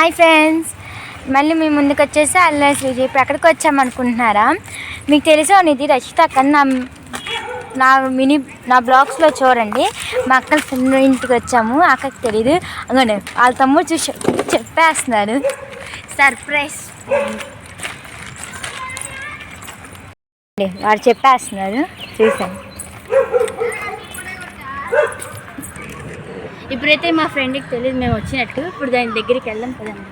Hi friends, మళ్ళీ మీ ముందుకు వచ్చేసి అల్లరి శ్రీజ. ఇప్పుడు ఎక్కడికి వచ్చామనుకుంటున్నారా? మీకు తెలిసే ఇది రచిత అక్క. నా బ్లాగ్స్లో చూడండి. మా అక్క ఇంటికి వచ్చాము. అక్కకి తెలీదు, అందుకని వాళ్ళ తమ్ముడు చూసి చెప్పేస్తున్నారు. సర్ప్రైజ్ వాడు చెప్పేస్తున్నారు, చూసాను. ఇప్పుడైతే మా ఫ్రెండ్కి తెలియదు మేము వచ్చినట్టు. ఇప్పుడు దాని దగ్గరికి వెళ్దాం కదండి.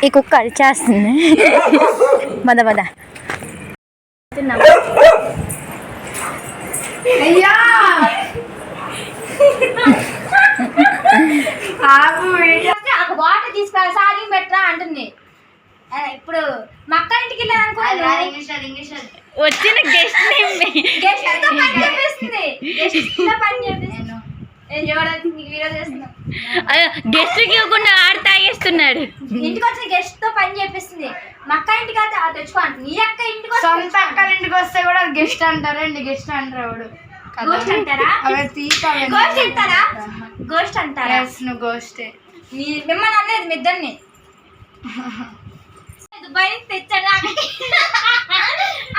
ఈ కుక్క అరిచేస్తుంది. మద వాటర్ తీసుకురా సాగింగ్ పెట్టరా అంటుంది. ఇప్పుడు మా అక్క ఇంటికి వెళ్ళాను వచ్చిన గెస్ట్ గెస్ట్ ఇవ్వకుండా ఆడ తాగేస్తున్నాడు. ఇంటికి వచ్చిన గెస్ట్ తో పని చేపిస్తుంది. మా అక్క ఇంటికి అయితే తెచ్చుకోండి. నీ అక్క ఇంటికి సొంత అక్క ఇంటికి వస్తే కూడా గెస్ట్ అంటారండి. గెస్ట్ అంటారు. గోస్ట్ అంటారా? గోస్ట్ అంటారా? గోస్ట్ అంటారా? గోస్టే. మిమ్మల్ని అనలేదు, మీ ఇద్దరిని దుబాయ్ నుంచి తెచ్చాడు.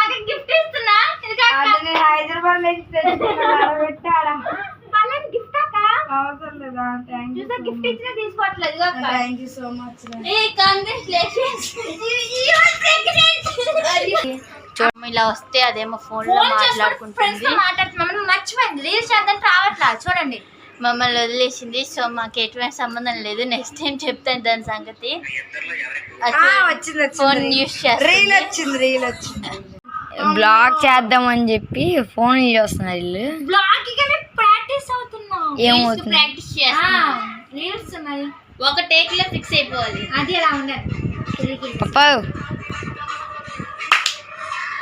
అక్కడ గిఫ్ట్ ఇస్తున్నా. హైదరాబాద్ నుంచి పెట్టాడా గిఫ్ట్ అక్క? అవసరం లేదా? గిఫ్ట్ ఇచ్చినా తీసుకోవట్లేదు. Thank you so much. ఇలా వస్తే అదేమో ఫోన్ లో మాట్లాడుకుంటుంది. మర్చిపోయింది రీల్స్ చేద్దాం రావట్లా. చూడండి, మమ్మల్ని వదిలేసింది. సో మాకు ఎటువంటి సంబంధం లేదు. నెక్స్ట్ టైం చెప్తాను దాని సంగతి. ఫోన్ యూస్ చేస్తుంది. బ్లాగ్ చేద్దామని చెప్పి ఫోన్ చూస్తున్నారు వీళ్ళు. ప్రాక్టీస్ అవుతున్నాం. ఏమవుతుంది? ప్రాక్టీస్ చేస్తున్నాం. రీల్స్ మరి ఒక టేక్ లో ఫిక్స్ అయిపోవాలి. అది ఎలా ఉండాలి పప్పా?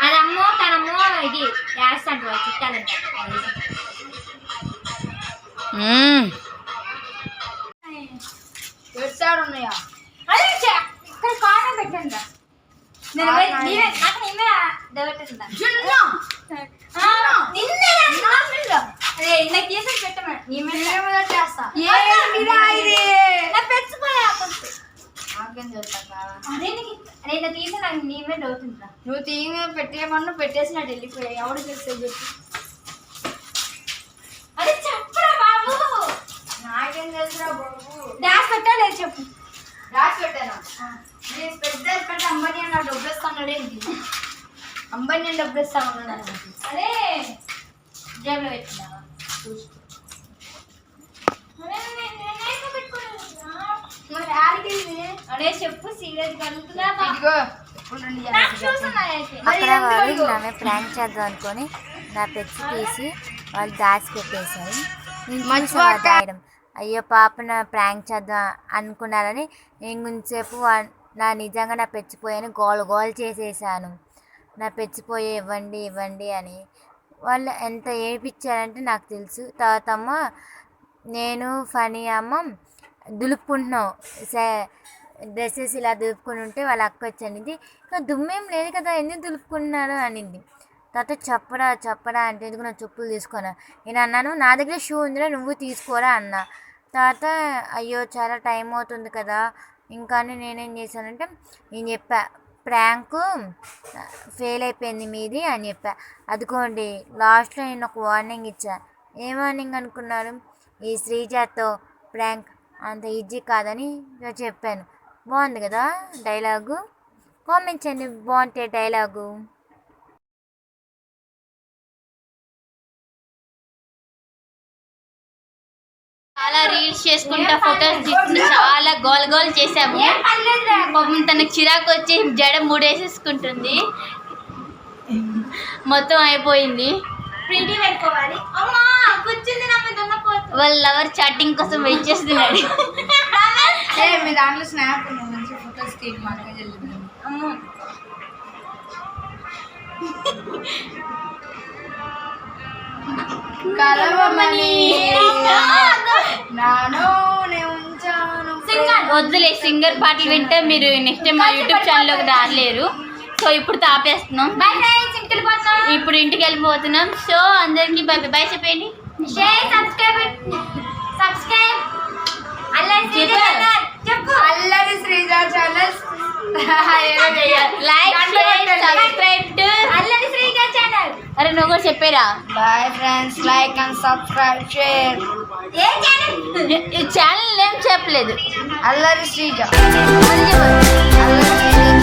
అదమ్మో తనమ్మో ఇది వేస్తాడు చుట్టాలంట. ఉన్నాయా? ఇక్కడ కారణం పెట్టండి. నువ్వు తీగ పెట్టేయమన్నా పెట్టేసి నాకు వెళ్ళిపోయాయి. ఎవడు చేస్తే చెప్పు. అదే చెప్పరా బాబు. నాకేం తెలుసురా బాబు. డాష్ పెట్టాలి చెప్పు. డాష్ పెట్టాను. పెద్ద పెద్ద అంబానీ అని నాకు డబ్బులు ఇస్తాను. అంబానీ అని డబ్బులు ఇస్తా ఉన్నాను. అదే జేబులో పెట్టినా అదే చెప్పు. సీరియస్ కలుగుతుందా? అక్కడ వాళ్ళు నన్ను ప్రాంక్ చేద్దాం అనుకొని నా పెట్టి తీసి వాళ్ళు దాచి పెట్టేశారు. నేను అయ్యో పాప నా ప్రాంక్ చేద్దాం అనుకున్నారని నేను కొంచెంసేపు నా నిజంగా నా పెచ్చిపోయాను గోల్ చేసేసాను. నా పెచ్చిపోయే ఇవ్వండి అని. వాళ్ళు ఎంత ఏడిపించారంటే నాకు తెలుసు. తర్వాత అమ్మ నేను ఫనీ అమ్మ దులుపుకుంటున్నాం. డ్రెస్సెస్ ఇలా దులుపుకుని ఉంటే వాళ్ళ అక్క వచ్చింది. ఇంకా దుమ్మేం లేదు కదా, ఎందుకు దులుపుకుంటున్నారు అనింది. తర్వాత చెప్పరా అంటే ఎందుకు నా చెప్పులు తీసుకోనా? నేను అన్నాను నా దగ్గర షూ ఉందిరా నువ్వు తీసుకోరా అన్నా. తర్వాత అయ్యో చాలా టైం అవుతుంది కదా ఇంకా నేనేం చేశానంటే నేను చెప్పా ప్రాంకు ఫెయిల్ అయిపోయింది మీది అని చెప్పా. అదిగోండి లాస్ట్లో నేను ఒక వార్నింగ్ ఇచ్చా. ఏ వార్నింగ్ అనుకున్నారు? ఈ శ్రీజతో ప్రాంక్ అంత ఈజీ కాదని చెప్పాను. బాగుంది కదా డైలాగు? కామెంట్ చేయండి బాగుంటే డైలాగు. చాలా రీల్స్ చేసుకుంటా ఫొటోస్ తీసుకుంటూ చాలా గోల్ చేసాము. తనకు చిరాకు వచ్చి జడ మూడేసేసుకుంటుంది. మొత్తం అయిపోయింది. వాళ్ళ లవర్ చాటింగ్ కోసం వెయిట్ చేస్తున్నాడు. మీ దాంట్లో స్నాప్ మంచి ఫొటోస్ వద్దులే. సింగర్ పాటలు వింటే మీరు నెక్స్ట్ టైం మా యూట్యూబ్ ఛానల్లోకి రాలేరు. సో ఇప్పుడు తాపేస్తున్నాం. ఇప్పుడు ఇంటికి వెళ్ళిపోతున్నాం. సో అందరికి బై బై చెప్పండి. షేర్ సబ్స్క్రైబ్ అల్లరి శ్రీజ ఛానల్ లైక్ సబ్స్క్రైబ్ అల్లరి శ్రీజ ఛానల్. అరే నువ్వు కూడా చెప్పేరా. Bye friends, like and subscribe share. ఏ ఛానల్? ఈ ఛానల్ ఏం చెప్పలేదు. అల్లరి శ్రీజ. అల్లరి శ్రీజ